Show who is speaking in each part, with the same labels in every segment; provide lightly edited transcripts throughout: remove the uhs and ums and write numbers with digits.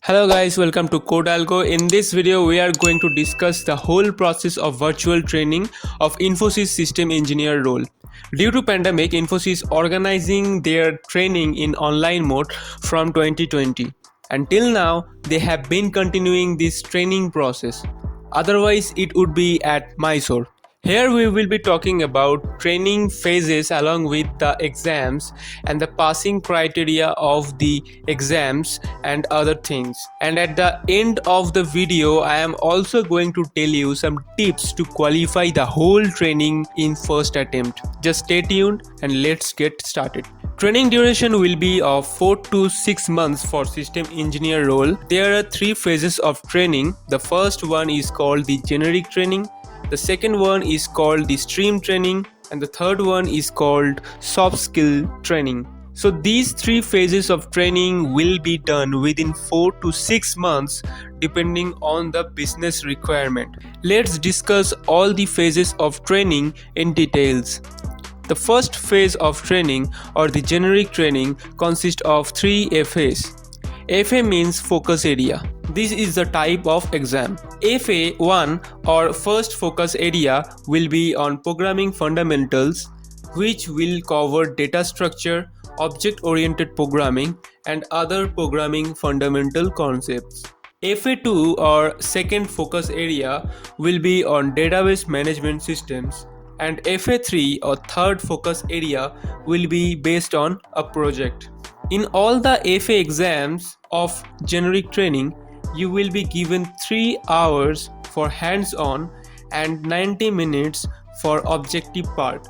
Speaker 1: Hello guys, welcome to CodeAlgo. In this video, we are going to discuss the whole process of virtual training of Infosys System Engineer role. Due to pandemic, Infosys organizing their training in online mode from 2020. Until now, they have been continuing this training process. Otherwise, it would be at Mysore. Here we will be talking about training phases along with the exams and the passing criteria of the exams and other things. And at the end of the video, I am also going to tell you some tips to qualify the whole training in first attempt. Just stay tuned and let's get started. Training duration will be of 4 to 6 months for system engineer role. There are 3 phases of training. The first one is called the generic training. The second one is called the stream training, and the third one is called soft skill training. So these 3 phases of training will be done within 4 to 6 months depending on the business requirement. Let's discuss all the phases of training in details. The first phase of training or the generic training consists of 3 FAs. FA means focus area. This is the type of exam. FA1 or first focus area will be on programming fundamentals, which will cover data structure, object-oriented programming, and other programming fundamental concepts. FA2 or second focus area will be on database management systems, and FA3 or third focus area will be based on a project. In all the FA exams of generic training, you will be given 3 hours for hands-on and 90 minutes for objective part.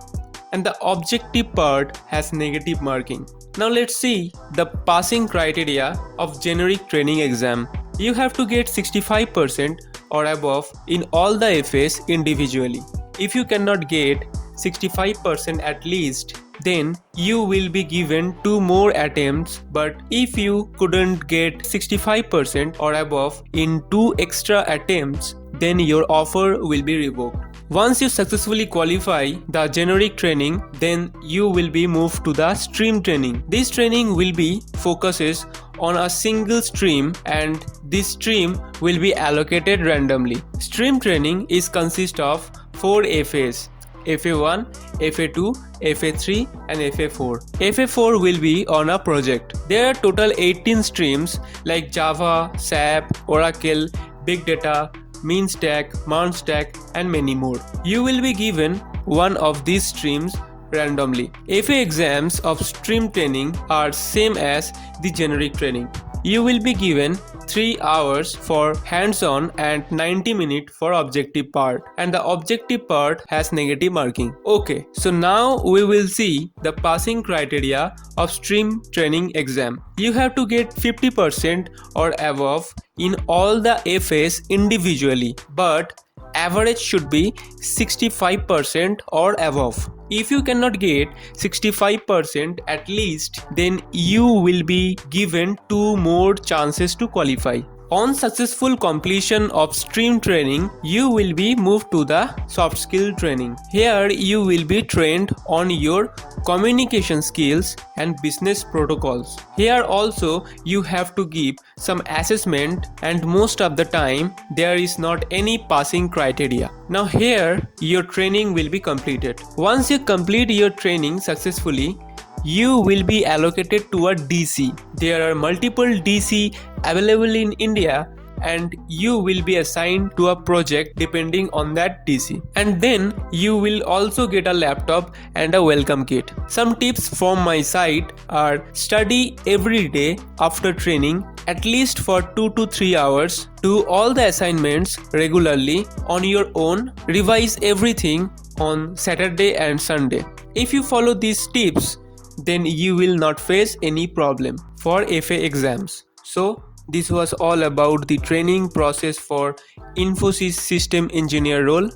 Speaker 1: And the objective part has negative marking. Now let's see the passing criteria of generic training exam. You have to get 65% or above in all the FAs individually. If you cannot get 65% at least, then you will be given 2 more attempts, but if you couldn't get 65% or above in 2 extra attempts, then your offer will be revoked. Once you successfully qualify the generic training, then you will be moved to the stream training. This training will be focuses on a single stream, and this stream will be allocated randomly. Stream training is consist of 4 FAs. FA1, FA2, FA3 and FA4. FA4 will be on a project. There are total 18 streams like Java, SAP, Oracle, Big Data, MeanStack, MountStack and many more. You will be given one of these streams randomly. FA exams of stream training are same as the generic training. You will be given 3 hours for hands-on and 90 minutes for objective part, and the objective part has negative marking. Okay, so now we will see the passing criteria of stream training exam. You have to get 50% or above in all the FAs individually, but average should be 65% or above. If you cannot get 65% at least, then you will be given 2 more chances to qualify. On successful completion of stream training, you will be moved to the soft skill training. Here you will be trained on your communication skills and business protocols. Here also you have to give some assessment, and most of the time there is not any passing criteria. Now here your training will be completed. Once you complete your training successfully, you will be allocated to a DC. There are multiple DC available in India, and you will be assigned to a project depending on that DC. And then you will also get a laptop and a welcome kit. Some tips from my side are: study every day after training, at least for 2 to 3 hours. Do all the assignments regularly on your own. Revise everything on Saturday and Sunday. If you follow these tips, then you will not face any problem for FA exams. So this was all about the training process for Infosys System Engineer role.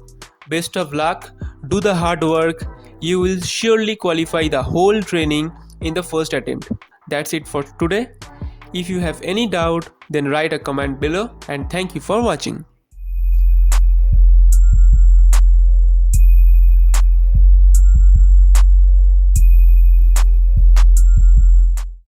Speaker 1: Best of luck, do the hard work. You will surely qualify the whole training in the first attempt. That's it for today. If you have any doubt, then write a comment below, and thank you for watching.